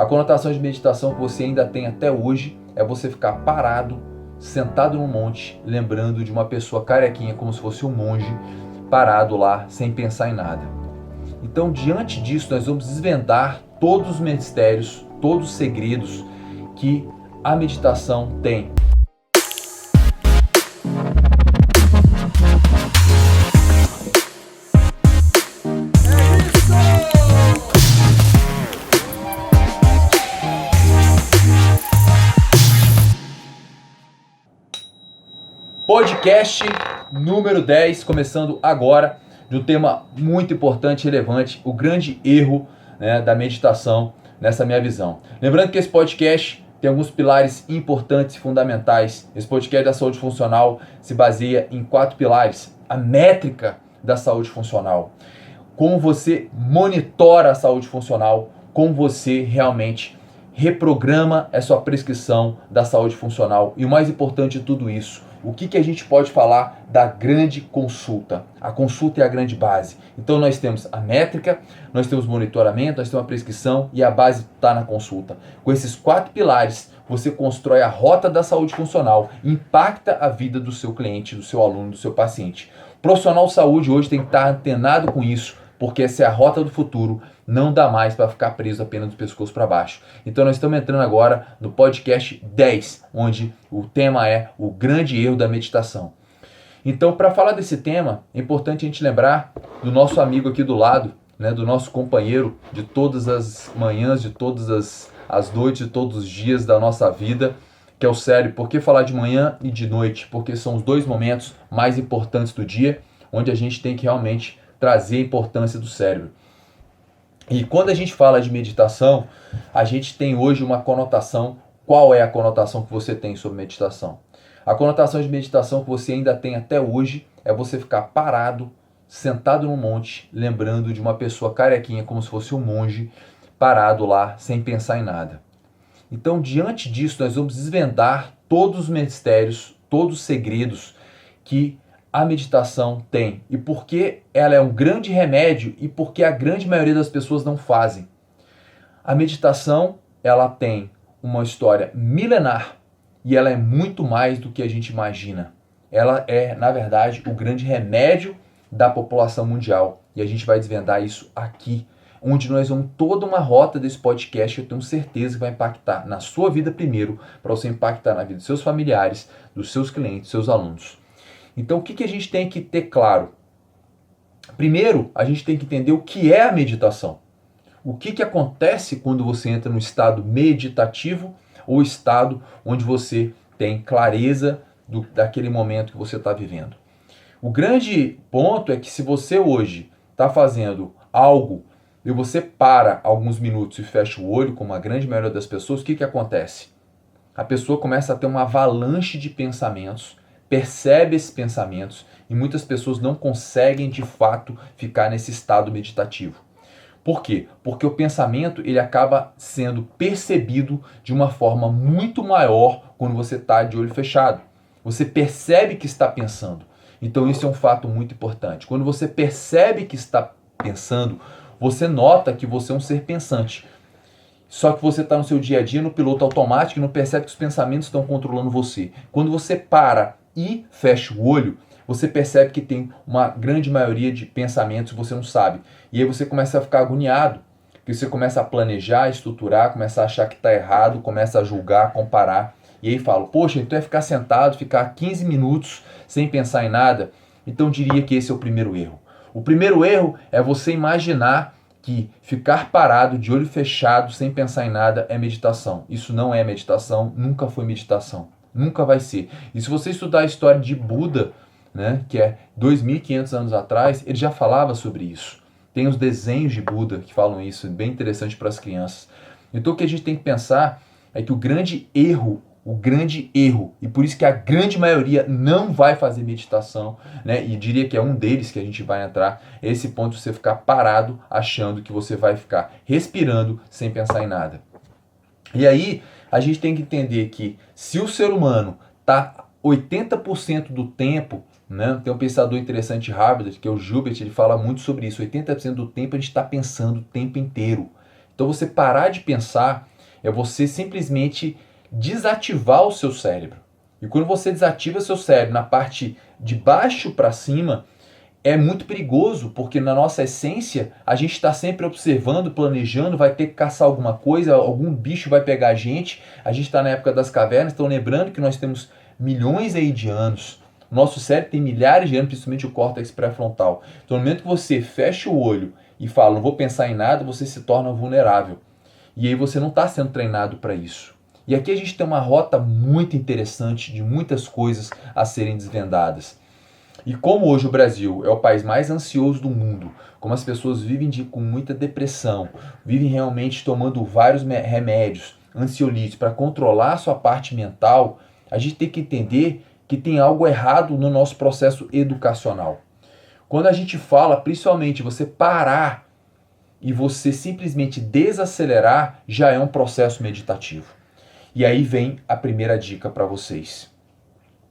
A conotação de meditação que você ainda tem até hoje é você ficar parado, sentado num monte, lembrando de uma pessoa carequinha, como se fosse um monge, parado lá, sem pensar em nada. Então, diante disso, nós vamos desvendar todos os mistérios, todos os segredos que a meditação tem. Podcast número 10, começando agora, de um tema muito importante e relevante, o grande erro, da meditação, nessa minha visão. Lembrando que esse podcast tem alguns pilares importantes e fundamentais. Esse podcast da saúde funcional se baseia em 4 pilares. A métrica da saúde funcional. Como você monitora a saúde funcional, como você realmente reprograma a sua prescrição da saúde funcional. E o mais importante de tudo isso, o que a gente pode falar da grande consulta? A consulta é a grande base. Então nós temos a métrica, nós temos monitoramento, nós temos a prescrição e a base está na consulta. Com esses 4 pilares, você constrói a rota da saúde funcional, impacta a vida do seu cliente, do seu aluno, do seu paciente. O profissional de saúde hoje tem que estar antenado com isso, porque essa é a rota do futuro, não dá mais para ficar preso apenas do pescoço para baixo. Então nós estamos entrando agora no podcast 10, onde o tema é o grande erro da meditação. Então, para falar desse tema, é importante a gente lembrar do nosso amigo aqui do lado, do nosso companheiro de todas as manhãs, de todas as noites, de todos os dias da nossa vida, que é o cérebro. Por que falar de manhã e de noite? Porque são os 2 momentos mais importantes do dia, onde a gente tem que realmente trazer a importância do cérebro. E quando a gente fala de meditação, a gente tem hoje uma conotação. Qual é a conotação que você tem sobre meditação? A conotação de meditação que você ainda tem até hoje é você ficar parado, sentado num monte, lembrando de uma pessoa carequinha, como se fosse um monge, parado lá, sem pensar em nada. Então, diante disso, nós vamos desvendar todos os mistérios, todos os segredos que a meditação tem e por que ela é um grande remédio e por que a grande maioria das pessoas não fazem. A meditação, ela tem uma história milenar e ela é muito mais do que a gente imagina. Ela é, na verdade, o grande remédio da população mundial e a gente vai desvendar isso aqui, onde nós vamos toda uma rota desse podcast que eu tenho certeza que vai impactar na sua vida primeiro, para você impactar na vida dos seus familiares, dos seus clientes, dos seus alunos. Então, o que a gente tem que ter claro? Primeiro, a gente tem que entender o que é a meditação. O que acontece quando você entra no estado meditativo ou estado onde você tem clareza daquele momento que você está vivendo. O grande ponto é que se você hoje está fazendo algo e você para alguns minutos e fecha o olho, como a grande maioria das pessoas, o que acontece? A pessoa começa a ter uma avalanche de pensamentos, percebe esses pensamentos e muitas pessoas não conseguem de fato ficar nesse estado meditativo. Por quê? Porque o pensamento ele acaba sendo percebido de uma forma muito maior quando você está de olho fechado. Você percebe que está pensando. Então isso é um fato muito importante. Quando você percebe que está pensando, você nota que você é um ser pensante. Só que você está no seu dia a dia, no piloto automático, e não percebe que os pensamentos estão controlando você. Quando você para e fecha o olho, você percebe que tem uma grande maioria de pensamentos que você não sabe. E aí você começa a ficar agoniado, porque você começa a planejar, estruturar, começa a achar que está errado, começa a julgar, comparar. E aí fala, poxa, então é ficar sentado, ficar 15 minutos sem pensar em nada? Então diria que esse é o primeiro erro. O primeiro erro é você imaginar que ficar parado, de olho fechado, sem pensar em nada é meditação. Isso não é meditação, nunca foi meditação. Nunca vai ser. E se você estudar a história de Buda, que é 2.500 anos atrás, ele já falava sobre isso. Tem os desenhos de Buda que falam isso, é bem interessante para as crianças. Então o que a gente tem que pensar é que o grande erro, e por isso que a grande maioria não vai fazer meditação, e diria que é um deles que a gente vai entrar, é esse ponto de você ficar parado achando que você vai ficar respirando sem pensar em nada. E aí a gente tem que entender que se o ser humano está 80% do tempo, tem um pensador interessante de Harvard, que é o Gilbert, ele fala muito sobre isso, 80% do tempo a gente está pensando o tempo inteiro. Então você parar de pensar É você simplesmente desativar o seu cérebro. E quando você desativa seu cérebro na parte de baixo para cima, é muito perigoso, porque na nossa essência a gente está sempre observando, planejando, vai ter que caçar alguma coisa, algum bicho vai pegar a gente está na época das cavernas, então lembrando que nós temos milhões aí de anos, o nosso cérebro tem milhares de anos, principalmente o córtex pré-frontal. Então no momento que você fecha o olho e fala, não vou pensar em nada, você se torna vulnerável. E aí você não está sendo treinado para isso. E aqui a gente tem uma rota muito interessante de muitas coisas a serem desvendadas. E como hoje o Brasil é o país mais ansioso do mundo, como as pessoas vivem com muita depressão, vivem realmente tomando vários remédios, ansiolíticos, para controlar a sua parte mental, a gente tem que entender que tem algo errado no nosso processo educacional. Quando a gente fala, principalmente, você parar e você simplesmente desacelerar, já é um processo meditativo. E aí vem a primeira dica para vocês.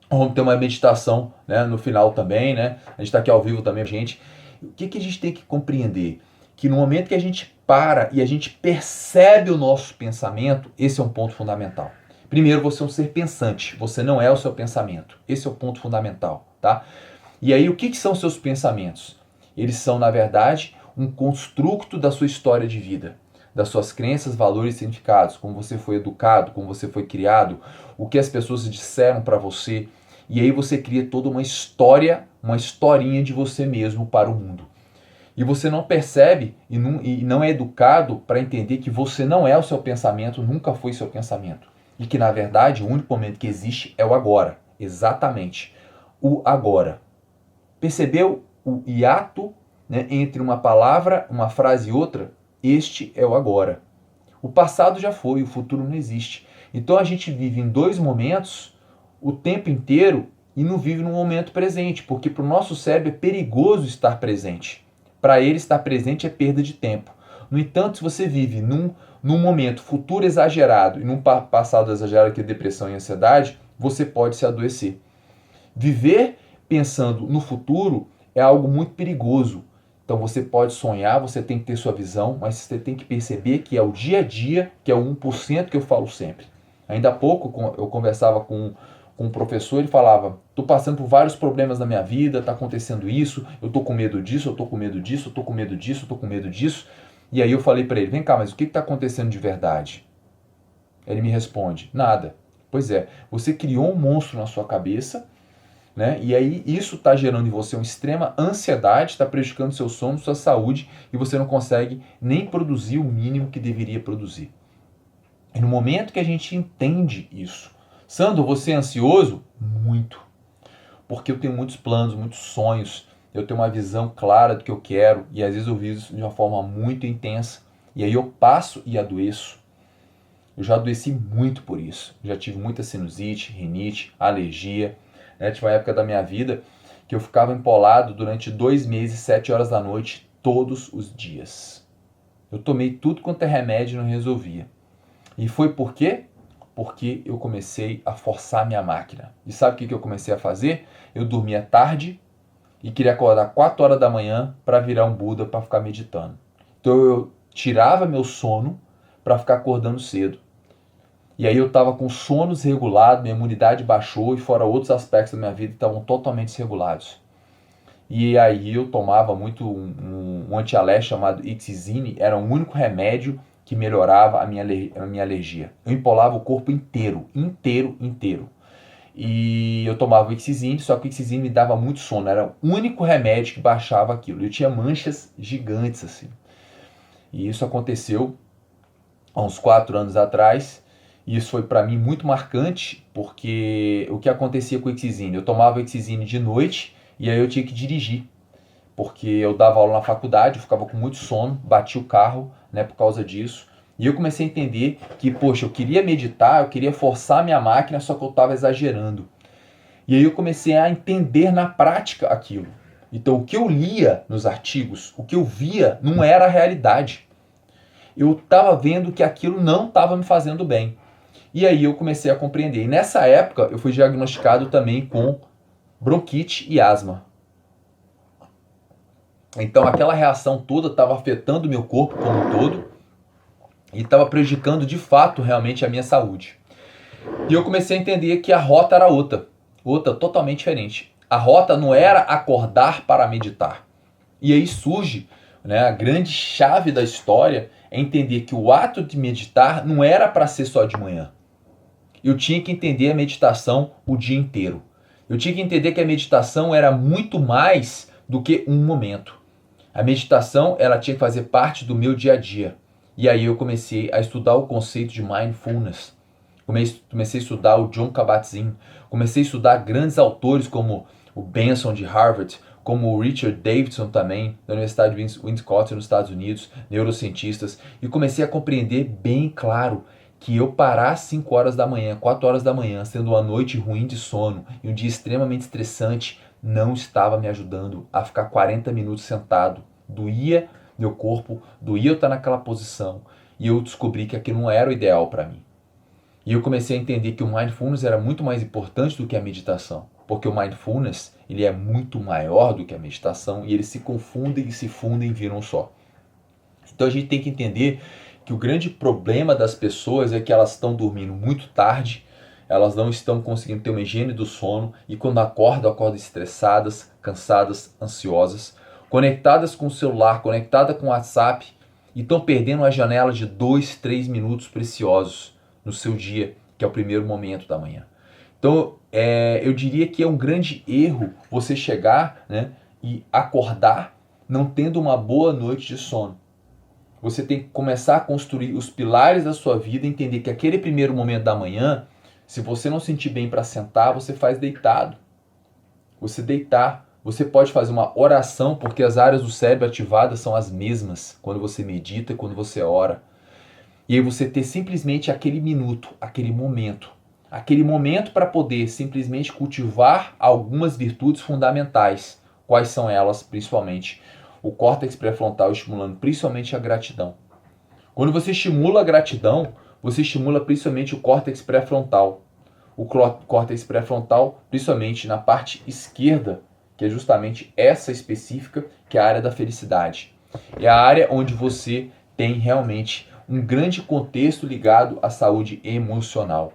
Vamos ter uma meditação, né, no final também, né? A gente está aqui ao vivo também, gente. O que a gente tem que compreender? Que no momento que a gente para e a gente percebe o nosso pensamento, esse é um ponto fundamental. Primeiro, você é um ser pensante, você não é o seu pensamento. Esse é o ponto fundamental, tá? E aí, o que são seus pensamentos? Eles são, na verdade, um construto da sua história de vida, das suas crenças, valores e significados, como você foi educado, como você foi criado, o que as pessoas disseram para você. E aí você cria toda uma história, uma historinha de você mesmo para o mundo. E você não percebe e não é educado para entender que você não é o seu pensamento, nunca foi seu pensamento. E que, na verdade, o único momento que existe é o agora. Exatamente. O agora. Percebeu o hiato, né, entre uma palavra, uma frase e outra? Este é o agora. O passado já foi, o futuro não existe. Então a gente vive em dois momentos o tempo inteiro e não vive no momento presente, porque para o nosso cérebro é perigoso estar presente. Para ele estar presente é perda de tempo. No entanto, se você vive num momento futuro exagerado e num passado exagerado, que é depressão e ansiedade, você pode se adoecer. Viver pensando no futuro é algo muito perigoso. Então você pode sonhar, você tem que ter sua visão, mas você tem que perceber que é o dia a dia, que é o 1% que eu falo sempre. Ainda há pouco eu conversava com um professor, ele falava, estou passando por vários problemas na minha vida, está acontecendo isso, eu estou com medo disso, eu estou com medo disso, eu estou com medo disso, eu estou com medo disso. E aí eu falei para ele, vem cá, mas o que está acontecendo de verdade? Ele me responde, nada. Pois é, você criou um monstro na sua cabeça, né? E aí isso está gerando em você uma extrema ansiedade, está prejudicando seu sono, sua saúde, e você não consegue nem produzir o mínimo que deveria produzir. E no momento que a gente entende isso, Sandro, você é ansioso? Muito. Porque eu tenho muitos planos, muitos sonhos, eu tenho uma visão clara do que eu quero, e às vezes eu vivo isso de uma forma muito intensa, e aí eu passo e adoeço. Eu já adoeci muito por isso. Já tive muita sinusite, rinite, alergia. Né? Tive uma época da minha vida que eu ficava empolado durante 2 meses, 7 horas da noite, todos os dias. Eu tomei tudo quanto é remédio e não resolvia. E foi por quê? Porque eu comecei a forçar minha máquina. E sabe o que eu comecei a fazer? Eu dormia tarde e queria acordar 4 horas da manhã para virar um Buda, para ficar meditando. Então eu tirava meu sono para ficar acordando cedo. E aí eu estava com sono desregulado, minha imunidade baixou e fora outros aspectos da minha vida estavam totalmente desregulados. E aí eu tomava muito um anti-alérgico chamado Ixizine, era o único remédio que melhorava a minha alergia. Eu empolava o corpo inteiro. E eu tomava o Ixizine, só que o Ixizine me dava muito sono, era o único remédio que baixava aquilo. Eu tinha manchas gigantes assim. E isso aconteceu há uns 4 anos atrás. E isso foi para mim muito marcante, porque o que acontecia com o Ixizine? Eu tomava o Ixizine de noite e aí eu tinha que dirigir, porque eu dava aula na faculdade, eu ficava com muito sono, bati o carro, né, por causa disso. E eu comecei a entender que, poxa, eu queria meditar, eu queria forçar a minha máquina, só que eu estava exagerando. E aí eu comecei a entender na prática aquilo. Então o que eu lia nos artigos, o que eu via, não era a realidade. Eu estava vendo que aquilo não estava me fazendo bem. E aí eu comecei a compreender. E nessa época eu fui diagnosticado também com bronquite e asma. Então aquela reação toda estava afetando o meu corpo como um todo. e estava prejudicando de fato realmente a minha saúde. E eu comecei a entender que a rota era outra totalmente diferente. A rota não era acordar para meditar. E aí surge, né, a grande chave da história é entender que o ato de meditar não era para ser só de manhã. Eu tinha que entender a meditação o dia inteiro. Eu tinha que entender que a meditação era muito mais do que um momento. A meditação, ela tinha que fazer parte do meu dia a dia. E aí eu comecei a estudar o conceito de mindfulness. Comecei a estudar o Jon Kabat-Zinn. Comecei a estudar grandes autores como o Benson de Harvard, como o Richard Davidson também, da Universidade de Wisconsin nos Estados Unidos, neurocientistas. E comecei a compreender bem claro que eu parar às 5 horas da manhã, 4 horas da manhã, sendo uma noite ruim de sono e um dia extremamente estressante, não estava me ajudando a ficar 40 minutos sentado. Doía meu corpo, doía eu estar naquela posição. E eu descobri que aquilo não era o ideal para mim. E eu comecei a entender que o mindfulness era muito mais importante do que a meditação. Porque o mindfulness, ele é muito maior do que a meditação e eles se confundem e se fundem e viram só. Então a gente tem que entender que o grande problema das pessoas é que elas estão dormindo muito tarde, elas não estão conseguindo ter uma higiene do sono e quando acordam estressadas, cansadas, ansiosas, conectadas com o celular, conectadas com o WhatsApp e estão perdendo uma janela de 2, 3 minutos preciosos no seu dia, que é o primeiro momento da manhã. Então, eu diria que é um grande erro você chegar, né, e acordar não tendo uma boa noite de sono. Você tem que começar a construir os pilares da sua vida, entender que aquele primeiro momento da manhã, se você não sentir bem para sentar, você faz deitado. Você deitar. Você pode fazer uma oração, porque as áreas do cérebro ativadas são as mesmas quando você medita e quando você ora. E aí você ter simplesmente aquele minuto, aquele momento para poder simplesmente cultivar algumas virtudes fundamentais. Quais são elas, principalmente? O córtex pré-frontal estimulando principalmente a gratidão. Quando você estimula a gratidão, você estimula principalmente o córtex pré-frontal. O córtex pré-frontal, principalmente na parte esquerda, que é justamente essa específica, que é a área da felicidade. É a área onde você tem realmente um grande contexto ligado à saúde emocional.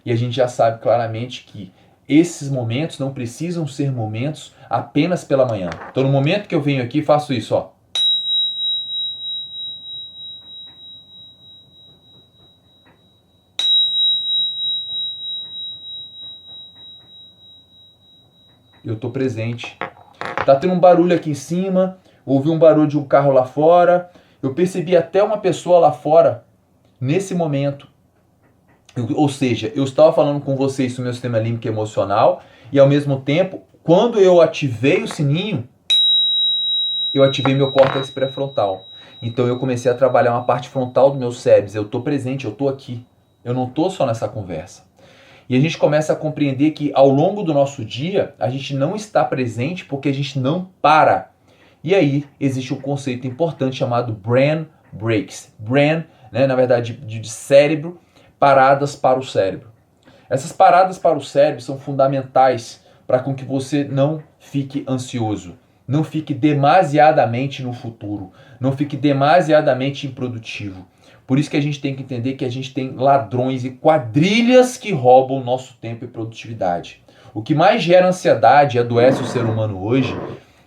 E a gente já sabe claramente que esses momentos não precisam ser momentos apenas pela manhã. Então no momento que eu venho aqui, faço isso, ó. Eu tô presente. Tá tendo um barulho aqui em cima, ouvi um barulho de um carro lá fora, eu percebi até uma pessoa lá fora nesse momento. Ou seja, eu estava falando com vocês sobre o meu sistema límbico emocional e ao mesmo tempo, quando eu ativei o sininho, eu ativei meu córtex pré-frontal. Então eu comecei a trabalhar uma parte frontal do meu cérebro. Eu estou presente, eu estou aqui. Eu não estou só nessa conversa. E a gente começa a compreender que ao longo do nosso dia, a gente não está presente porque a gente não para. E aí existe um conceito importante chamado brain breaks. Brain, né, na verdade, de cérebro, paradas para o cérebro. Essas paradas para o cérebro são fundamentais para com que você não fique ansioso, não fique demasiadamente no futuro, não fique demasiadamente improdutivo. Por isso que a gente tem que entender que a gente tem ladrões e quadrilhas que roubam o nosso tempo e produtividade. O que mais gera ansiedade e adoece o ser humano hoje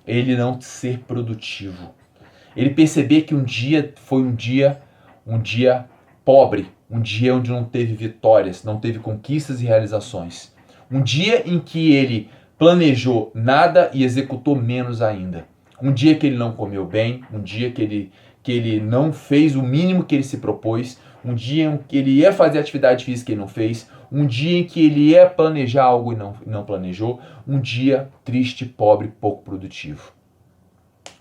é ele não ser produtivo. Ele perceber que um dia foi um dia pobre, um dia onde não teve vitórias, não teve conquistas e realizações. Um dia em que ele planejou nada e executou menos ainda. Um dia que ele não comeu bem, um dia que ele não fez o mínimo que ele se propôs, um dia em que ele ia fazer atividade física e não fez, um dia em que ele ia planejar algo e não planejou, um dia triste, pobre, pouco produtivo.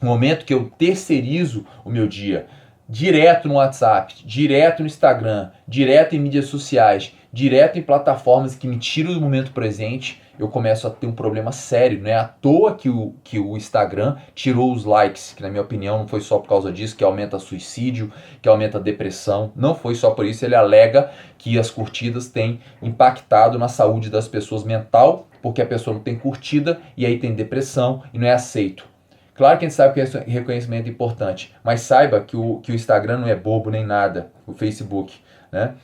Um momento que eu terceirizo o meu dia, direto no WhatsApp, direto no Instagram, direto em mídias sociais, direto em plataformas que me tiram do momento presente, eu começo a ter um problema sério. Não é à toa que o Instagram tirou os likes, que na minha opinião não foi só por causa disso, que aumenta suicídio, que aumenta depressão. Não foi só por isso, ele alega que as curtidas têm impactado na saúde das pessoas mental, porque a pessoa não tem curtida e aí tem depressão e não é aceito. Claro que a gente sabe que reconhecimento é importante, mas saiba que o Instagram não é bobo nem nada, o Facebook, né?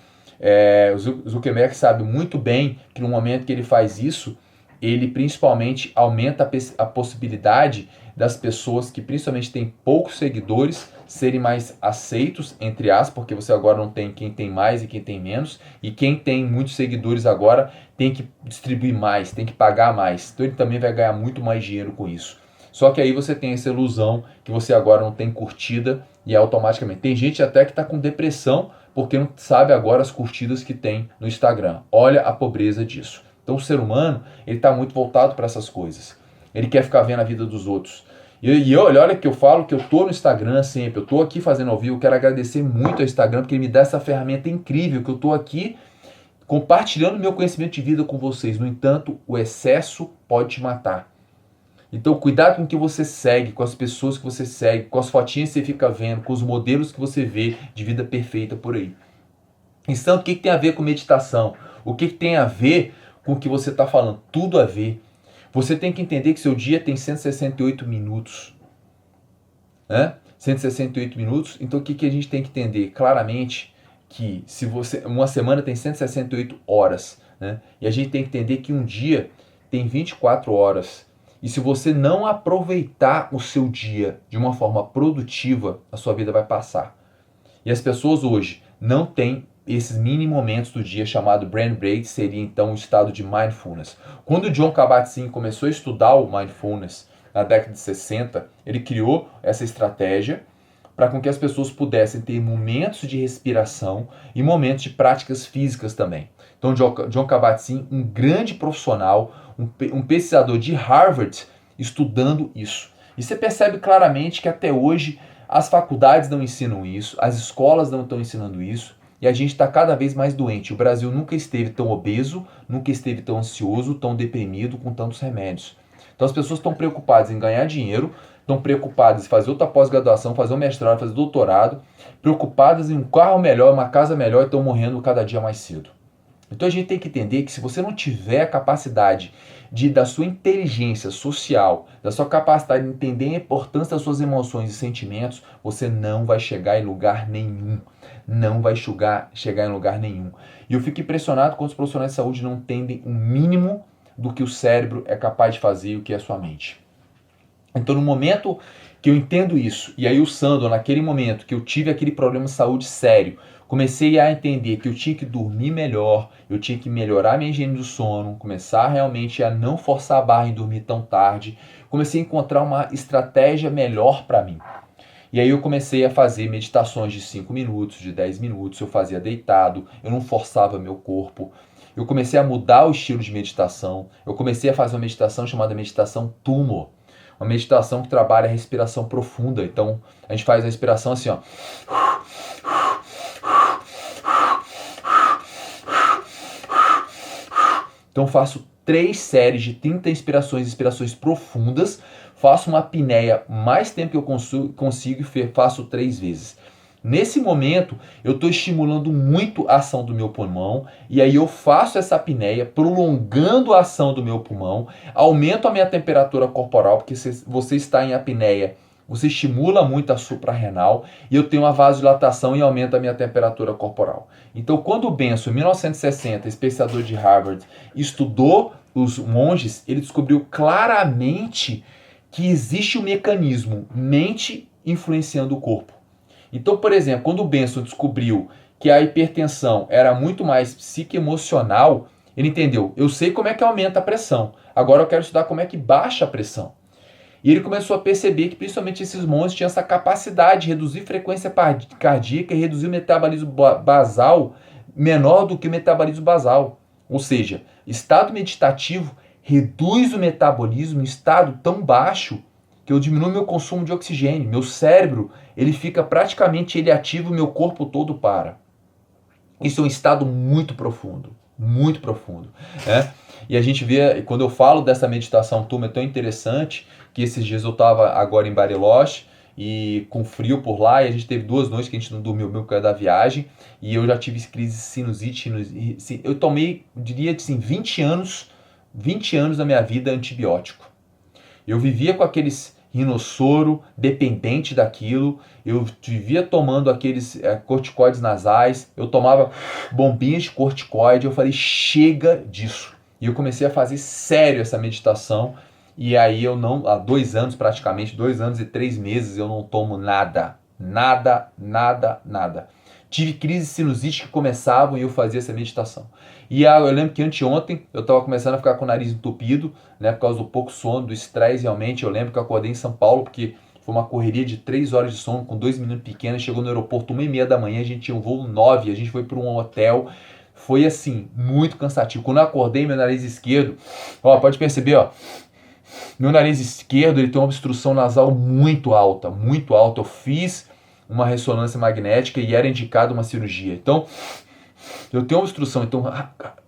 O Zuckerberg sabe muito bem que no momento que ele faz isso, ele principalmente aumenta a possibilidade das pessoas que principalmente têm poucos seguidores serem mais aceitos, entre aspas, porque você agora não tem quem tem mais e quem tem menos, e quem tem muitos seguidores agora tem que distribuir mais, tem que pagar mais, então ele também vai ganhar muito mais dinheiro com isso. Só que aí você tem essa ilusão que você agora não tem curtida e automaticamente. Tem gente até que está com depressão porque não sabe agora as curtidas que tem no Instagram. Olha a pobreza disso. Então o ser humano, ele está muito voltado para essas coisas. Ele quer ficar vendo a vida dos outros. E olha que eu falo que eu tô no Instagram sempre, eu tô aqui fazendo ao vivo, eu quero agradecer muito ao Instagram porque ele me dá essa ferramenta incrível, que eu tô aqui compartilhando meu conhecimento de vida com vocês. No entanto, o excesso pode te matar. Então, cuidado com o que você segue, com as pessoas que você segue, com as fotinhas que você fica vendo, com os modelos que você vê de vida perfeita por aí. Então, o que tem a ver com meditação? O que tem a ver com o que você está falando? Tudo a ver. Você tem que entender que seu dia tem 168 minutos. Né? 168 minutos. Então, o que a gente tem que entender? Claramente que se uma semana tem 168 horas. Né? E a gente tem que entender que um dia tem 24 horas. E se você não aproveitar o seu dia de uma forma produtiva, a sua vida vai passar. E as pessoas hoje não têm esses mini momentos do dia chamado brain break, seria então o estado de mindfulness. Quando o Jon Kabat-Zinn começou a estudar o mindfulness na década de 60, ele criou essa estratégia para com que as pessoas pudessem ter momentos de respiração e momentos de práticas físicas também. Então, Jon Kabat-Zinn, um grande profissional, um pesquisador de Harvard, estudando isso. E você percebe claramente que até hoje as faculdades não ensinam isso, as escolas não estão ensinando isso, e a gente está cada vez mais doente. O Brasil nunca esteve tão obeso, nunca esteve tão ansioso, tão deprimido, com tantos remédios. Então as pessoas estão preocupadas em ganhar dinheiro, estão preocupadas em fazer outra pós-graduação, fazer um mestrado, fazer doutorado, preocupadas em um carro melhor, uma casa melhor, e estão morrendo cada dia mais cedo. Então a gente tem que entender que se você não tiver a capacidade da sua inteligência social, da sua capacidade de entender a importância das suas emoções e sentimentos, você não vai chegar em lugar nenhum. Não vai chegar em lugar nenhum. E eu fico impressionado quando os profissionais de saúde não entendem o mínimo do que o cérebro é capaz de fazer e o que é a sua mente. Então no momento que eu entendo isso, e aí o Sandro, naquele momento que eu tive aquele problema de saúde sério, comecei a entender que eu tinha que dormir melhor, eu tinha que melhorar minha higiene do sono, começar realmente a não forçar a barra em dormir tão tarde, comecei a encontrar uma estratégia melhor para mim. E aí eu comecei a fazer meditações de 5 minutos, de 10 minutos, eu fazia deitado, eu não forçava meu corpo. Eu comecei a mudar o estilo de meditação, eu comecei a fazer uma meditação chamada meditação Tummo, uma meditação que trabalha a respiração profunda. Então a gente faz a respiração assim, ó. Então faço 3 séries de 30 inspirações profundas, faço uma apneia mais tempo que eu consigo e faço 3 vezes. Nesse momento, eu estou estimulando muito a ação do meu pulmão, e aí eu faço essa apneia, prolongando a ação do meu pulmão, aumento a minha temperatura corporal, porque se você está em apneia, você estimula muito a suprarrenal, e eu tenho uma vasodilatação e aumenta a minha temperatura corporal. Então, quando o Benson, em 1960, especialista de Harvard, estudou os monges, ele descobriu claramente que existe um mecanismo mente influenciando o corpo. Então, por exemplo, quando o Benson descobriu que a hipertensão era muito mais psicoemocional, ele entendeu, eu sei como é que aumenta a pressão, agora eu quero estudar como é que baixa a pressão. E ele começou a perceber que principalmente esses monstros tinham essa capacidade de reduzir frequência cardíaca e reduzir o metabolismo basal menor do que o metabolismo basal. Ou seja, estado meditativo reduz o metabolismo em estado tão baixo que eu diminuo meu consumo de oxigênio. Meu cérebro, ele fica praticamente ativo, meu corpo todo para. Isso é um estado muito profundo, né? E a gente vê, quando eu falo dessa meditação Tummo, é tão interessante que esses dias eu estava agora em Bariloche e com frio por lá, e a gente teve 2 noites que a gente não dormiu mesmo por causa da viagem, e eu já tive crise de sinusite, eu tomei, diria assim, 20 anos da minha vida antibiótico. Eu vivia com aqueles rinossoro, dependente daquilo. Eu vivia tomando aqueles corticoides nasais, eu tomava bombinhas de corticoide. Eu falei, chega disso. E eu comecei a fazer sério essa meditação. E aí eu não, há 2 anos praticamente, 2 anos e 3 meses, eu não tomo nada. Nada, nada, nada. Tive crises sinusíticas que começavam e eu fazia essa meditação. E eu lembro que anteontem eu estava começando a ficar com o nariz entupido, né, por causa do pouco sono, do estresse realmente. Eu lembro que eu acordei em São Paulo, porque foi uma correria de 3 horas de sono com 2 meninos pequenos. Chegou no aeroporto 1h30 da manhã, a gente tinha um voo 9, a gente foi para um hotel. Foi assim, muito cansativo. Quando eu acordei, meu nariz esquerdo, ó, pode perceber, ó, meu nariz esquerdo ele tem uma obstrução nasal muito alta, muito alta. Eu fiz uma ressonância magnética e era indicada uma cirurgia. Então, eu tenho obstrução. Então,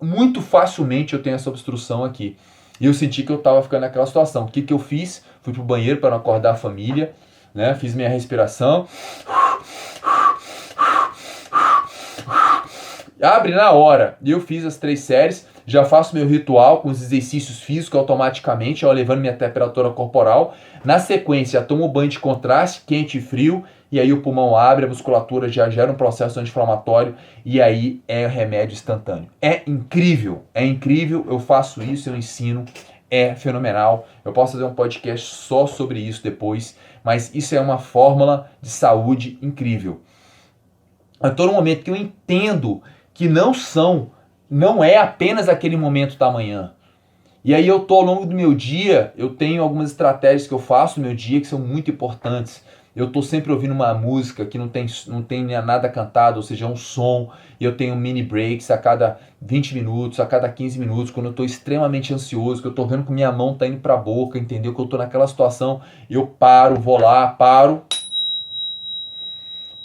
muito facilmente eu tenho essa obstrução aqui. E eu senti que eu estava ficando naquela situação. O que eu fiz? Fui pro banheiro para não acordar a família, né? Fiz minha respiração. Abre na hora. E eu fiz as 3 séries. Já faço meu ritual com os exercícios físicos automaticamente, ó, levando minha temperatura corporal. Na sequência, tomo banho de contraste, quente e frio. E aí o pulmão abre, a musculatura já gera um processo anti-inflamatório. E aí é remédio instantâneo. É incrível, eu faço isso, eu ensino. É fenomenal. Eu posso fazer um podcast só sobre isso depois. Mas isso é uma fórmula de saúde incrível. Eu estou num momento que eu entendo que não é apenas aquele momento da manhã. E aí eu tô ao longo do meu dia, eu tenho algumas estratégias que eu faço no meu dia que são muito importantes. Eu tô sempre ouvindo uma música que não tem nada cantado, ou seja, um som, e eu tenho mini breaks a cada 20 minutos, a cada 15 minutos, quando eu tô extremamente ansioso, que eu tô vendo que minha mão tá indo pra boca, entendeu? Que eu tô naquela situação, eu paro, vou lá, paro.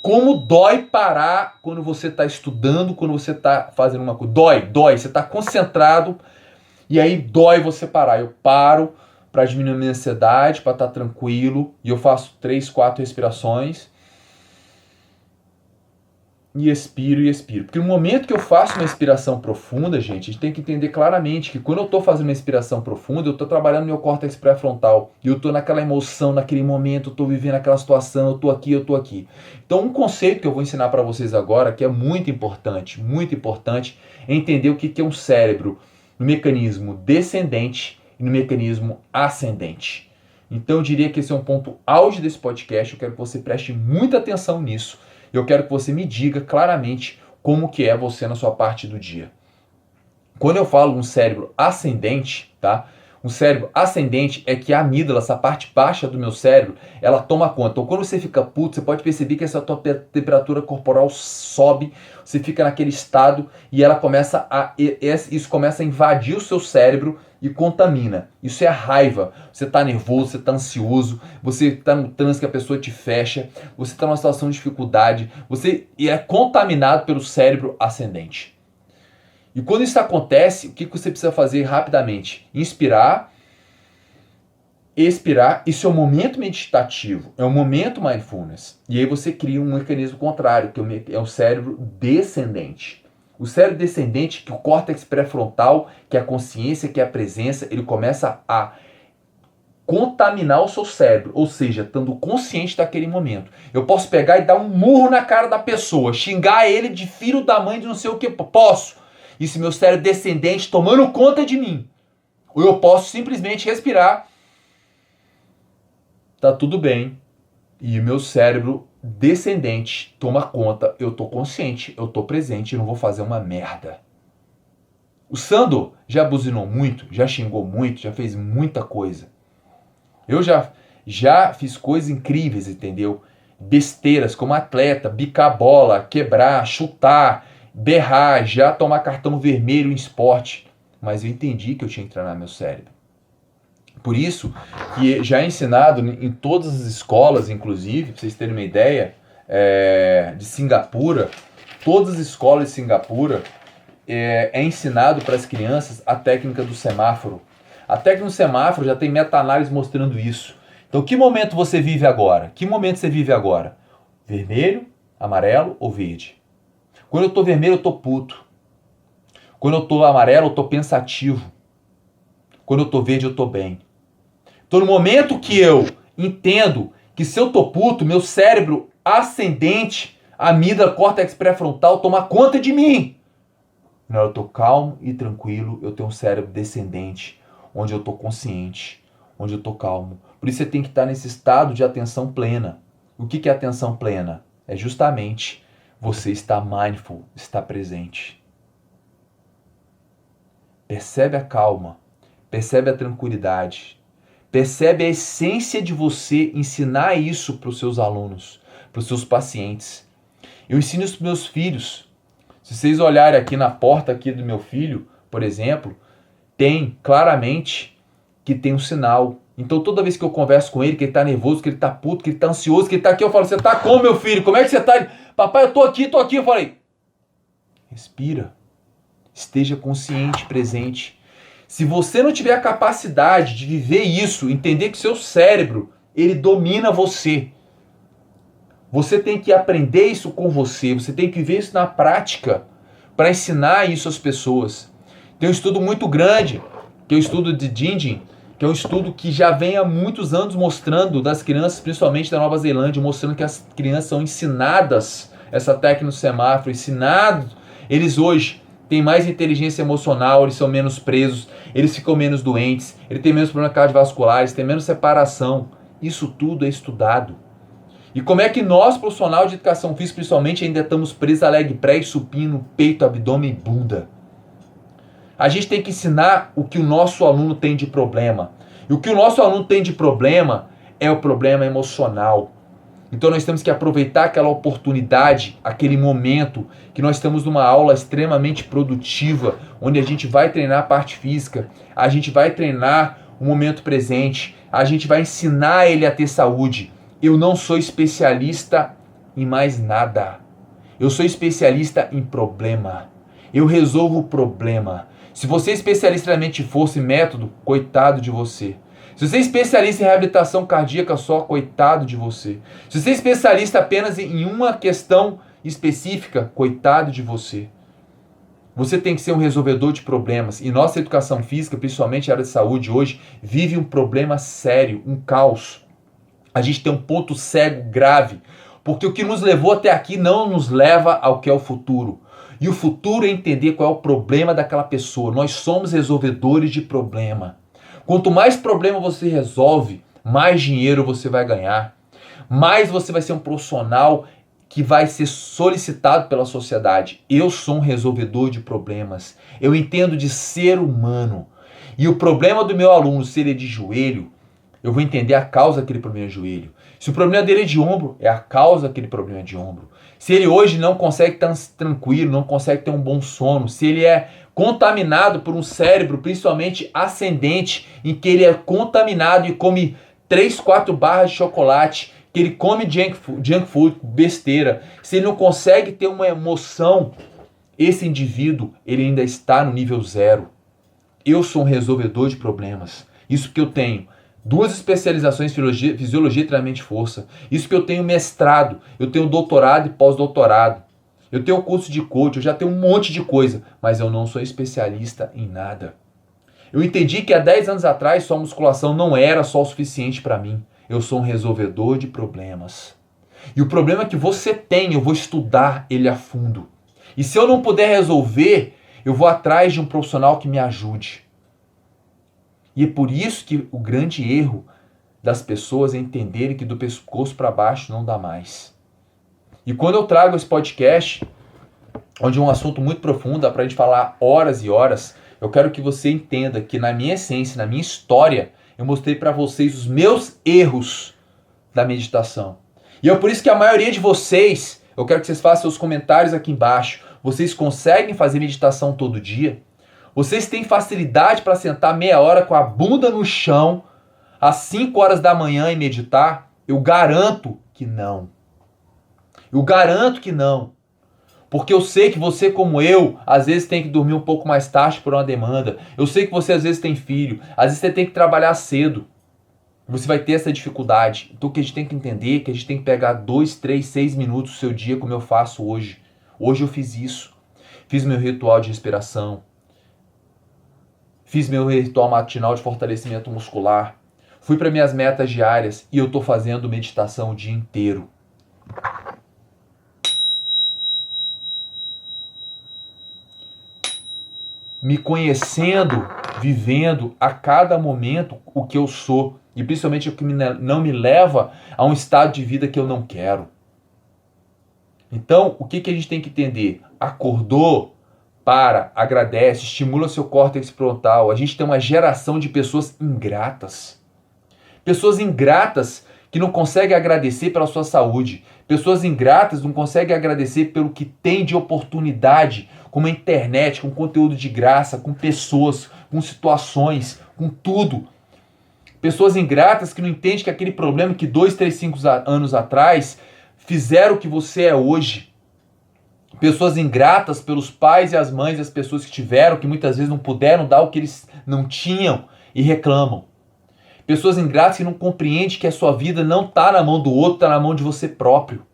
Como dói parar quando você está estudando, quando você está fazendo uma coisa. Dói. Você está concentrado e aí dói você parar. Eu paro para diminuir a minha ansiedade, para estar tranquilo. E eu faço 3, 4 respirações. E expiro. Porque no momento que eu faço uma respiração profunda, gente, a gente tem que entender claramente que quando eu estou fazendo uma respiração profunda, eu estou trabalhando meu córtex pré-frontal. E eu estou naquela emoção, naquele momento, eu estou vivendo aquela situação, eu estou aqui. Então um conceito que eu vou ensinar para vocês agora, que é muito importante, é entender o que é um cérebro no mecanismo descendente e no mecanismo ascendente. Então eu diria que esse é um ponto auge desse podcast, eu quero que você preste muita atenção nisso. Eu quero que você me diga claramente como que é você na sua parte do dia. Quando eu falo um cérebro ascendente, tá? Um cérebro ascendente é que a amígdala, essa parte baixa do meu cérebro, ela toma conta. Então quando você fica puto, você pode perceber que essa tua temperatura corporal sobe, você fica naquele estado e isso começa a invadir o seu cérebro e contamina. Isso é a raiva. Você está nervoso, você está ansioso, você está no trânsito que a pessoa te fecha, você está numa situação de dificuldade, você é contaminado pelo cérebro ascendente. E quando isso acontece, o que você precisa fazer rapidamente? Inspirar, expirar. Isso é um momento meditativo, é um momento mindfulness. E aí você cria um mecanismo contrário, que é o cérebro descendente. O cérebro descendente, que o córtex pré-frontal, que é a consciência, que é a presença, ele começa a contaminar o seu cérebro, ou seja, estando consciente daquele momento. Eu posso pegar e dar um murro na cara da pessoa, xingar ele de filho da mãe de não sei o que, posso. Isso meu cérebro descendente tomando conta de mim. Ou eu posso simplesmente respirar. Tá tudo bem. E o meu cérebro descendente toma conta. Eu tô consciente, eu tô presente e não vou fazer uma merda. O Sandor já buzinou muito, já xingou muito, já fez muita coisa. Eu já fiz coisas incríveis, entendeu? Besteiras como atleta, bicar bola, quebrar, chutar, berrar, já tomar cartão vermelho em esporte. Mas eu entendi que eu tinha que treinar meu cérebro. Por isso que já é ensinado em todas as escolas, inclusive, para vocês terem uma ideia, de Singapura, todas as escolas de Singapura é ensinado para as crianças a técnica do semáforo. A técnica do semáforo já tem meta-análise mostrando isso. Então, que momento você vive agora? Vermelho, amarelo ou verde? Quando eu tô vermelho, eu tô puto. Quando eu tô amarelo, eu tô pensativo. Quando eu tô verde, eu tô bem. Então, no momento que eu entendo que se eu tô puto, meu cérebro ascendente, amígdala, córtex pré-frontal, toma conta de mim. Na hora eu tô calmo e tranquilo, eu tenho um cérebro descendente, onde eu tô consciente, onde eu tô calmo. Por isso você tem que estar nesse estado de atenção plena. O que é atenção plena? É justamente você estar mindful, estar presente. Percebe a calma, percebe a tranquilidade, percebe a essência de você ensinar isso para os seus alunos, para os seus pacientes. Eu ensino isso para meus filhos. Se vocês olharem aqui na porta aqui do meu filho, por exemplo, tem claramente que tem um sinal. Então toda vez que eu converso com ele, que ele tá nervoso, que ele tá puto, que ele tá ansioso, que ele tá aqui, eu falo, você tá como, meu filho? Como é que você tá? Papai, eu tô aqui. Eu falei, respira. Esteja consciente, presente. Se você não tiver a capacidade de viver isso, entender que o seu cérebro, ele domina você. Você tem que aprender isso com você, você tem que viver isso na prática para ensinar isso às pessoas. Tem um estudo muito grande, que é o estudo de Dindin, que é um estudo que já vem há muitos anos mostrando das crianças, principalmente da Nova Zelândia, mostrando que as crianças são ensinadas essa técnica no semáforo, ensinados. Eles hoje têm mais inteligência emocional, eles são menos presos, eles ficam menos doentes, eles têm menos problemas cardiovasculares, têm menos separação. Isso tudo é estudado. E como é que nós, profissionais de educação física, principalmente, ainda estamos presos a leg press, supino, peito, abdômen e bunda? A gente tem que ensinar o que o nosso aluno tem de problema. E o que o nosso aluno tem de problema é o problema emocional. Então nós temos que aproveitar aquela oportunidade, aquele momento que nós estamos numa aula extremamente produtiva, onde a gente vai treinar a parte física, a gente vai treinar o momento presente, a gente vai ensinar ele a ter saúde. Eu não sou especialista em mais nada. Eu sou especialista em problema. Eu resolvo o problema. Se você é especialista na mente, força e método, coitado de você. Se você é especialista em reabilitação cardíaca só, coitado de você. Se você é especialista apenas em uma questão específica, coitado de você. Você tem que ser um resolvedor de problemas. E nossa educação física, principalmente a área de saúde hoje, vive um problema sério, um caos. A gente tem um ponto cego grave, porque o que nos levou até aqui não nos leva ao que é o futuro. E o futuro é entender qual é o problema daquela pessoa. Nós somos resolvedores de problema. Quanto mais problema você resolve, mais dinheiro você vai ganhar. Mais você vai ser um profissional que vai ser solicitado pela sociedade. Eu sou um resolvedor de problemas. Eu entendo de ser humano. E o problema do meu aluno, se ele é de joelho, eu vou entender a causa daquele problema de joelho. Se o problema dele é de ombro, é a causa daquele problema de ombro. Se ele hoje não consegue estar tranquilo, não consegue ter um bom sono, se ele é contaminado por um cérebro, principalmente ascendente, em que ele é contaminado e come 3, 4 barras de chocolate, que ele come junk food, besteira, se ele não consegue ter uma emoção, esse indivíduo, ele ainda está no nível 0. Eu sou um resolvedor de problemas. Isso que eu tenho 2 especializações em fisiologia e treinamento de força. Isso que eu tenho mestrado, eu tenho doutorado e pós-doutorado. Eu tenho curso de coach, eu já tenho um monte de coisa, mas eu não sou especialista em nada. Eu entendi que há 10 anos atrás só musculação não era só o suficiente para mim. Eu sou um resolvedor de problemas. E o problema que você tem, eu vou estudar ele a fundo. E se eu não puder resolver, eu vou atrás de um profissional que me ajude. E é por isso que o grande erro das pessoas é entenderem que do pescoço para baixo não dá mais. E quando eu trago esse podcast, onde é um assunto muito profundo, dá para a gente falar horas e horas, eu quero que você entenda que na minha essência, na minha história, eu mostrei para vocês os meus erros da meditação. E é por isso que a maioria de vocês, eu quero que vocês façam seus comentários aqui embaixo. Vocês conseguem fazer meditação todo dia? Vocês têm facilidade para sentar meia hora com a bunda no chão, às 5 horas da manhã e meditar? Eu garanto que não. Eu garanto que não. Porque eu sei que você, como eu, às vezes tem que dormir um pouco mais tarde por uma demanda. Eu sei que você às vezes tem filho. Às vezes você tem que trabalhar cedo. Você vai ter essa dificuldade. Então o que a gente tem que entender é que a gente tem que pegar 2, 3, 6 minutos do seu dia, como eu faço hoje. Hoje eu fiz isso. Fiz meu ritual de respiração. Fiz meu ritual matinal de fortalecimento muscular. fui para minhas metas diárias e eu estou fazendo meditação o dia inteiro. Me conhecendo, vivendo a cada momento o que eu sou e principalmente o que não me leva a um estado de vida que eu não quero. Então, o que a gente tem que entender? Acordou, para, agradece, estimula seu córtex frontal. A gente tem uma geração de pessoas ingratas. Pessoas ingratas que não conseguem agradecer pela sua saúde. Pessoas ingratas não conseguem agradecer pelo que tem de oportunidade, como a internet, com conteúdo de graça, com pessoas, com situações, com tudo. Pessoas ingratas que não entendem que aquele problema que 2, 3, 5 anos atrás fizeram o que você é hoje. Pessoas ingratas pelos pais e as mães das pessoas que tiveram, que muitas vezes não puderam dar o que eles não tinham e reclamam. Pessoas ingratas que não compreendem que a sua vida não está na mão do outro, está na mão de você próprio.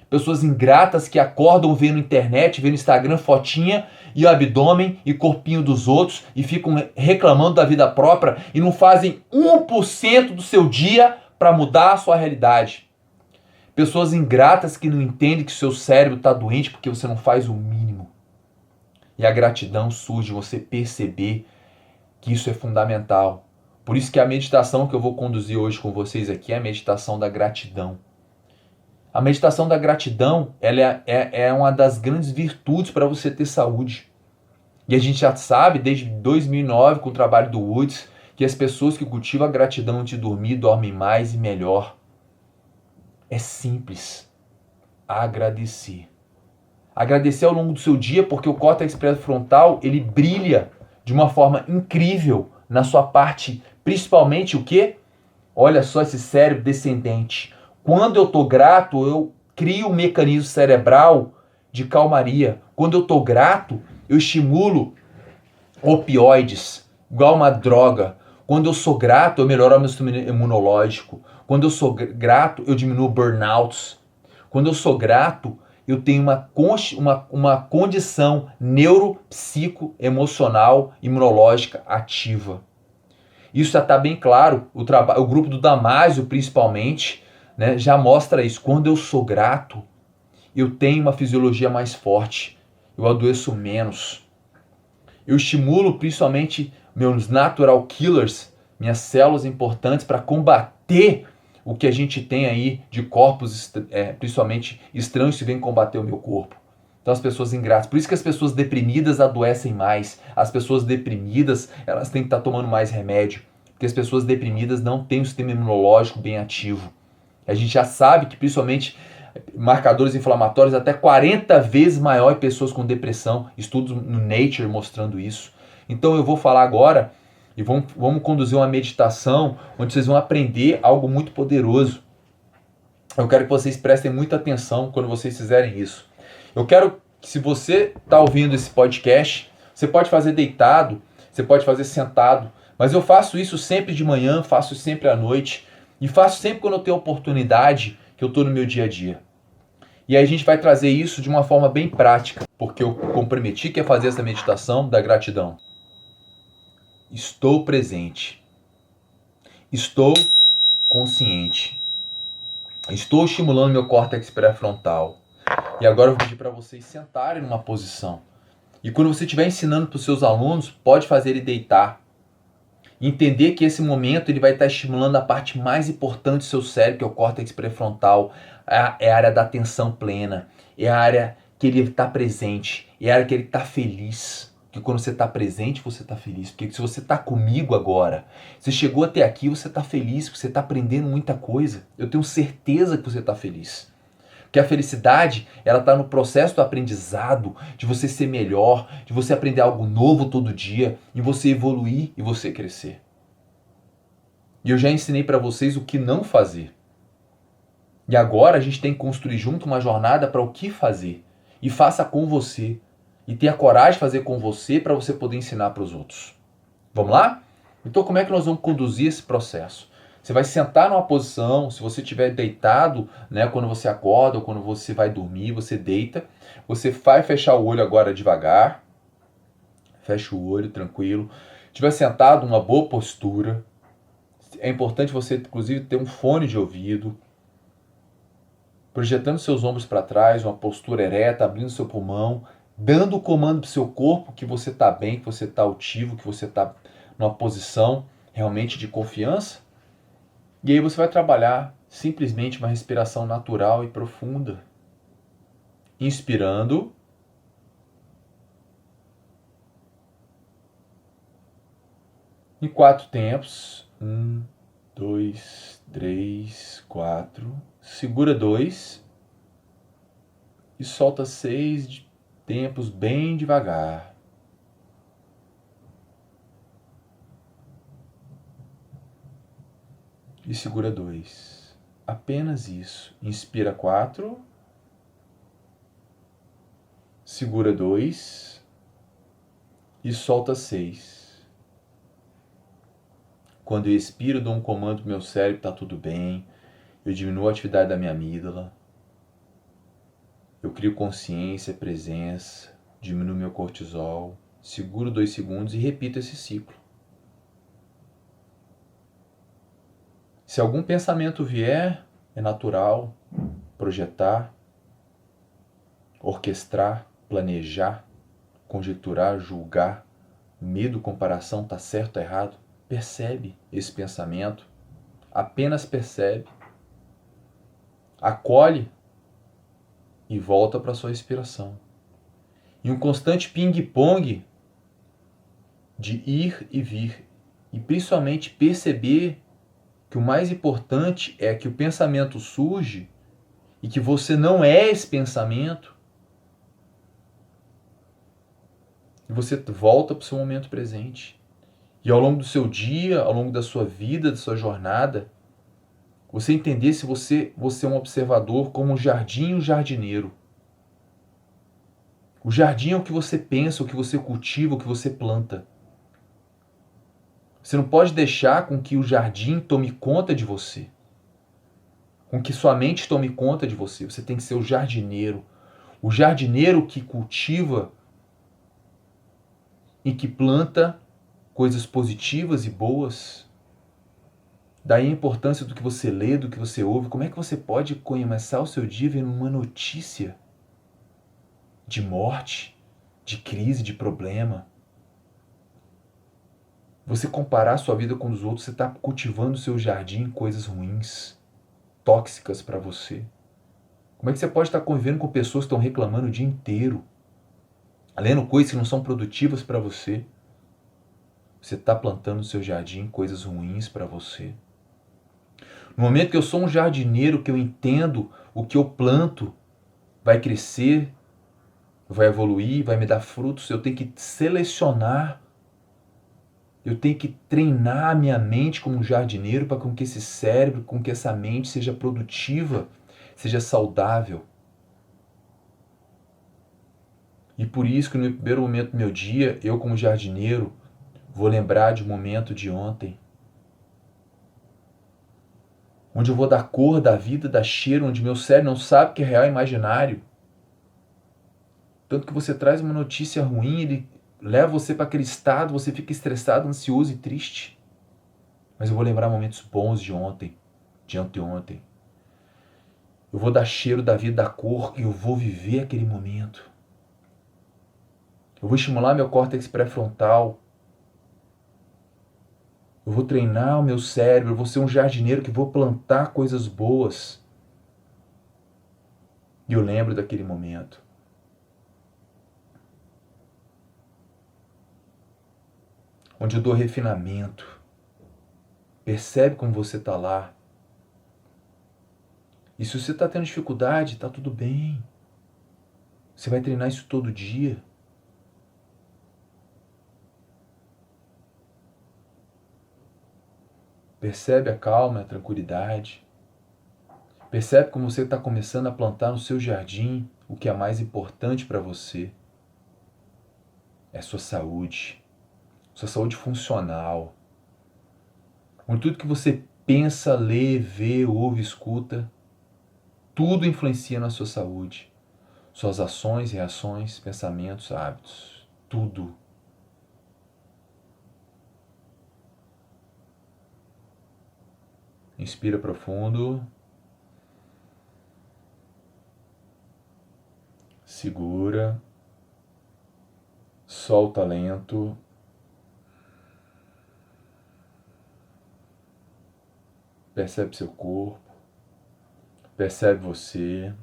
Pessoas ingratas que acordam vendo internet, vendo Instagram, fotinha e o abdômen e corpinho dos outros e ficam reclamando da vida própria e não fazem 1% do seu dia para mudar a sua realidade. Pessoas ingratas que não entendem que o seu cérebro está doente porque você não faz o mínimo. E a gratidão surge de você perceber que isso é fundamental. Por isso que a meditação que eu vou conduzir hoje com vocês aqui é a meditação da gratidão. A meditação da gratidão ela é uma das grandes virtudes para você ter saúde. E a gente já sabe, desde 2009, com o trabalho do Woods, que as pessoas que cultivam a gratidão antes de dormir dormem mais e melhor. É simples. Agradecer. Agradecer ao longo do seu dia, porque o córtex pré-frontal, ele brilha de uma forma incrível na sua parte, principalmente o quê? Olha só esse cérebro descendente. Quando eu estou grato, eu crio um mecanismo cerebral de calmaria. Quando eu estou grato, eu estimulo opioides, igual uma droga. Quando eu sou grato, eu melhoro o meu sistema imunológico. Quando eu sou grato, eu diminuo burnouts. Quando eu sou grato, eu tenho uma condição neuropsicoemocional imunológica ativa. Isso já está bem claro. O grupo do Damásio, principalmente, né, já mostra isso. Quando eu sou grato, eu tenho uma fisiologia mais forte. Eu adoeço menos. Eu estimulo principalmente meus natural killers, minhas células importantes para combater o que a gente tem aí de corpos, principalmente estranhos, que vêm combater o meu corpo. Então as pessoas ingratas. Por isso que as pessoas deprimidas adoecem mais. As pessoas deprimidas, elas têm que estar tomando mais remédio. Porque as pessoas deprimidas não têm o sistema imunológico bem ativo. A gente já sabe que principalmente marcadores inflamatórios até 40 vezes maior em pessoas com depressão. Estudos no Nature mostrando isso. Então eu vou falar agora e vamos conduzir uma meditação onde vocês vão aprender algo muito poderoso. Eu quero que vocês prestem muita atenção quando vocês fizerem isso. Eu quero que, se você está ouvindo esse podcast, você pode fazer deitado, você pode fazer sentado, mas eu faço isso sempre de manhã, faço sempre à noite e faço sempre quando eu tenho oportunidade, que eu estou no meu dia a dia. E aí a gente vai trazer isso de uma forma bem prática, porque eu comprometi que ia fazer essa meditação da gratidão. Estou presente. Estou consciente. Estou estimulando meu córtex pré-frontal. E agora eu vou pedir para vocês sentarem numa posição. E quando você estiver ensinando para os seus alunos, pode fazer ele deitar. Entender que esse momento ele vai estar estimulando a parte mais importante do seu cérebro, que é o córtex pré-frontal. É a área da atenção plena. É a área que ele está presente. É a área que ele está feliz. Porque quando você está presente, você está feliz. Porque se você está comigo agora, você chegou até aqui, você está feliz, você está aprendendo muita coisa. Eu tenho certeza que você está feliz. Porque a felicidade, ela está no processo do aprendizado, de você ser melhor, de você aprender algo novo todo dia, e você evoluir e você crescer. E eu já ensinei para vocês o que não fazer. E agora a gente tem que construir junto uma jornada para o que fazer. E faça com você. E tenha coragem de fazer com você para você poder ensinar para os outros. Vamos lá? Então como é que nós vamos conduzir esse processo? Você vai sentar numa posição, se você estiver deitado, né, quando você acorda ou quando você vai dormir, você deita. Você vai fechar o olho agora devagar. Fecha o olho, tranquilo. Se estiver sentado, uma boa postura. É importante você, inclusive, ter um fone de ouvido, projetando seus ombros para trás, uma postura ereta, abrindo seu pulmão, dando o comando para o seu corpo que você está bem, que você está altivo, que você está numa posição realmente de confiança. E aí você vai trabalhar simplesmente uma respiração natural e profunda. Inspirando. Em 4 tempos. 1, 2, 3, 4. Segura 2. E solta 6 tempos bem devagar. E segura 2. Apenas isso. Inspira 4. Segura 2. E solta 6. Quando eu expiro, dou um comando pro meu cérebro, tá tudo bem. Eu diminuo a atividade da minha amígdala. Eu crio consciência, presença. Diminuo meu cortisol. Seguro 2 segundos e repito esse ciclo. Se algum pensamento vier, é natural projetar, orquestrar, planejar, conjecturar, julgar. Medo, comparação, tá certo, tá errado. Percebe esse pensamento. Apenas percebe. Acolhe e volta para sua respiração. E um constante ping-pong de ir e vir. E principalmente perceber que o mais importante é que o pensamento surge e que você não é esse pensamento. E você volta para o seu momento presente. E ao longo do seu dia, ao longo da sua vida, da sua jornada, você entender se você é um observador como um jardim e um jardineiro. O jardim é o que você pensa, o que você cultiva, o que você planta. Você não pode deixar com que o jardim tome conta de você. Com que sua mente tome conta de você. Você tem que ser o jardineiro. O jardineiro que cultiva e que planta coisas positivas e boas. Daí a importância do que você lê, do que você ouve. Como é que você pode começar o seu dia vendo uma notícia de morte, de crise, de problema? Você comparar sua vida com os outros, você está cultivando o seu jardim em coisas ruins, tóxicas para você. Como é que você pode estar convivendo com pessoas que estão reclamando o dia inteiro, lendo coisas que não são produtivas para você? Você está plantando no seu jardim coisas ruins para você. No momento que eu sou um jardineiro, que eu entendo o que eu planto, vai crescer, vai evoluir, vai me dar frutos, eu tenho que selecionar, eu tenho que treinar a minha mente como um jardineiro para com que esse cérebro, com que essa mente seja produtiva, seja saudável. E por isso que no primeiro momento do meu dia, eu como jardineiro, vou lembrar de um momento de ontem, onde eu vou dar cor, da vida, dar cheiro, onde meu cérebro não sabe o que é real e imaginário. Tanto que você traz uma notícia ruim, ele leva você para aquele estado, você fica estressado, ansioso e triste. Mas eu vou lembrar momentos bons de ontem, de anteontem. Eu vou dar cheiro da vida, da cor, e eu vou viver aquele momento. Eu vou estimular meu córtex pré-frontal. Eu vou treinar o meu cérebro, eu vou ser um jardineiro que vou plantar coisas boas. E eu lembro daquele momento. Onde eu dou refinamento. Percebe como você está lá. E se você está tendo dificuldade, está tudo bem. Você vai treinar isso todo dia. Percebe a calma, a tranquilidade. Percebe como você está começando a plantar no seu jardim o que é mais importante para você. É sua saúde. Sua saúde funcional. Onde tudo que você pensa, lê, vê, ouve, escuta, tudo influencia na sua saúde. Suas ações, reações, pensamentos, hábitos. Tudo. Inspira profundo. Segura. Solta lento. Percebe seu corpo. Percebe você.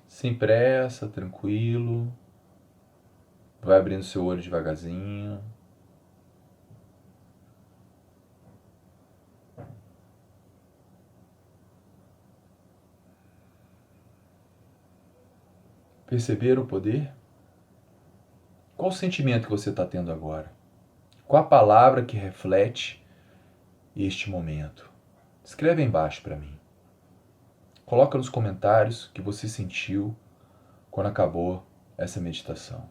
Sem pressa, tranquilo. Vai abrindo seu olho devagarzinho. Perceber o poder? Qual o sentimento que você está tendo agora? Qual a palavra que reflete este momento? Escreve aí embaixo para mim. Coloca nos comentários o que você sentiu quando acabou essa meditação.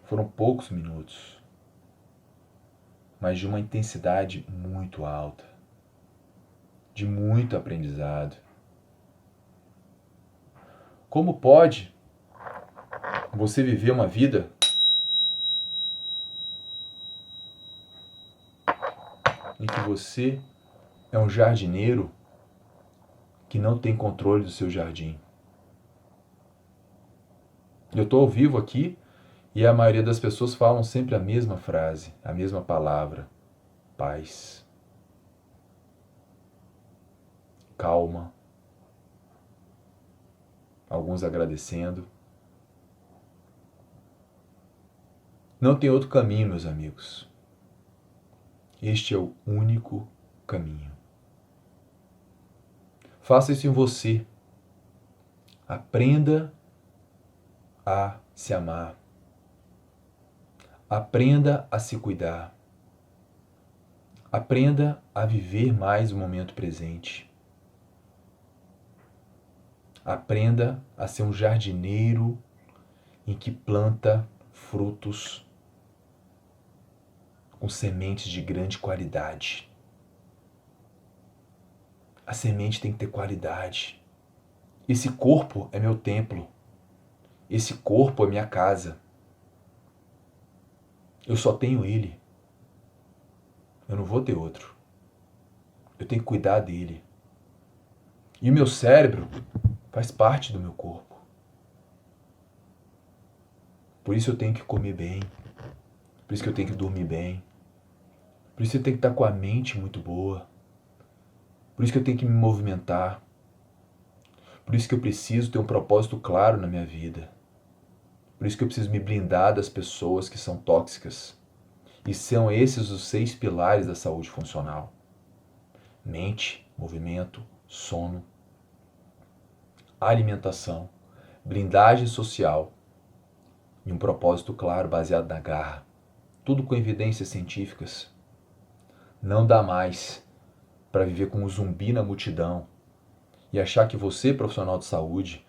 Foram poucos minutos, mas de uma intensidade muito alta, de muito aprendizado. Como pode você viver uma vida em que você é um jardineiro que não tem controle do seu jardim? Eu estou ao vivo aqui e a maioria das pessoas falam sempre a mesma frase, a mesma palavra: paz, calma. Alguns agradecendo. Não tem outro caminho, meus amigos. Este é o único caminho. Faça isso em você. Aprenda a se amar. Aprenda a se cuidar. Aprenda a viver mais o momento presente. Aprenda a ser um jardineiro em que planta frutos com sementes de grande qualidade. A semente tem que ter qualidade. Esse corpo é meu templo. Esse corpo é minha casa. Eu só tenho ele. Eu não vou ter outro. Eu tenho que cuidar dele. E o meu cérebro faz parte do meu corpo. Por isso eu tenho que comer bem. Por isso que eu tenho que dormir bem. Por isso eu tenho que estar com a mente muito boa. Por isso que eu tenho que me movimentar. Por isso que eu preciso ter um propósito claro na minha vida. Por isso que eu preciso me blindar das pessoas que são tóxicas. E são esses os 6 pilares da saúde funcional: mente, movimento, sono, alimentação, blindagem social e um propósito claro baseado na garra. Tudo com evidências científicas. Não dá mais para viver como um zumbi na multidão e achar que você, profissional de saúde,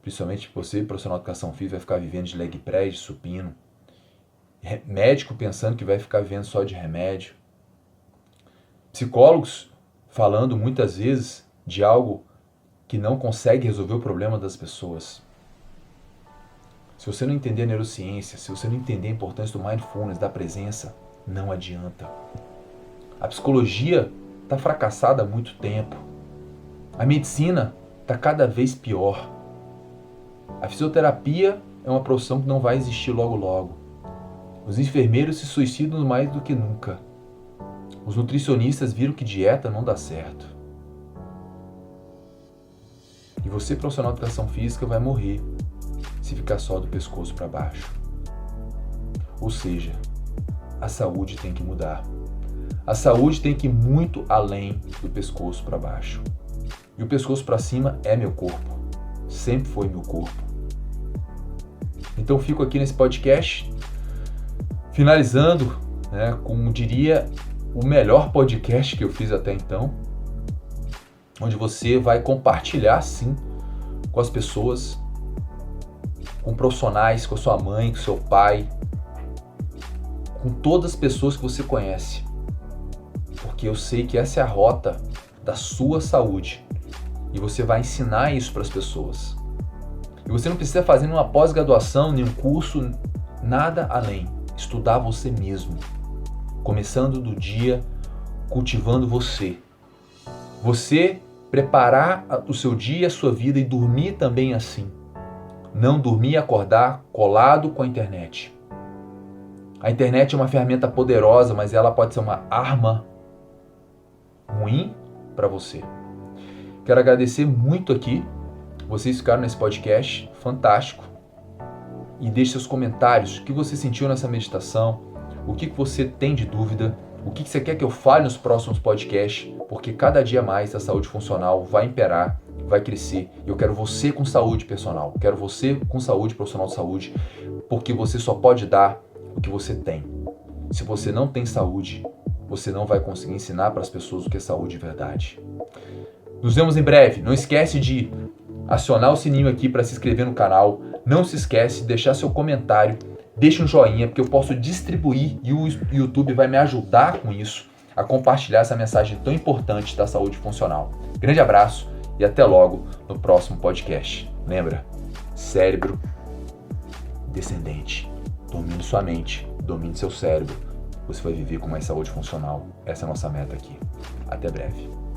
principalmente você, profissional de educação física, vai ficar vivendo de leg press, de supino. Médico pensando que vai ficar vivendo só de remédio. Psicólogos falando muitas vezes de algo que não consegue resolver o problema das pessoas. Se você não entender a neurociência, se você não entender a importância do mindfulness, da presença, não adianta. A psicologia está fracassada há muito tempo. A medicina está cada vez pior. A fisioterapia é uma profissão que não vai existir logo logo. Os enfermeiros se suicidam mais do que nunca. Os nutricionistas viram que dieta não dá certo. E você, profissional de educação física, vai morrer se ficar só do pescoço para baixo. Ou seja, a saúde tem que mudar. A saúde tem que ir muito além do pescoço para baixo. E o pescoço para cima é meu corpo. Sempre foi meu corpo. Então fico aqui nesse podcast, finalizando, como diria, o melhor podcast que eu fiz até então, onde você vai compartilhar, sim, com as pessoas, com profissionais, com a sua mãe, com seu pai, com todas as pessoas que você conhece, porque eu sei que essa é a rota da sua saúde e você vai ensinar isso para as pessoas. E você não precisa fazer nenhuma pós-graduação, nenhum curso, nada além. Estudar você mesmo. Começando do dia, cultivando você. Você preparar o seu dia, a sua vida e dormir também assim. Não dormir e acordar colado com a internet. A internet é uma ferramenta poderosa, mas ela pode ser uma arma ruim para você. Quero agradecer muito aqui. Vocês ficaram nesse podcast fantástico. E deixe seus comentários. O que você sentiu nessa meditação? O que você tem de dúvida? O que você quer que eu fale nos próximos podcasts? Porque cada dia mais a saúde funcional vai imperar, vai crescer. E eu quero você com saúde personal. Quero você com saúde, profissional de saúde. Porque você só pode dar o que você tem. Se você não tem saúde, você não vai conseguir ensinar para as pessoas o que é saúde de verdade. Nos vemos em breve. Não esquece de acionar o sininho aqui para se inscrever no canal. Não se esquece de deixar seu comentário. Deixe um joinha, porque eu posso distribuir e o YouTube vai me ajudar com isso, a compartilhar essa mensagem tão importante da saúde funcional. Grande abraço e até logo no próximo podcast. Lembra? Cérebro descendente. Domine sua mente, domine seu cérebro. Você vai viver com mais saúde funcional. Essa é a nossa meta aqui. Até breve.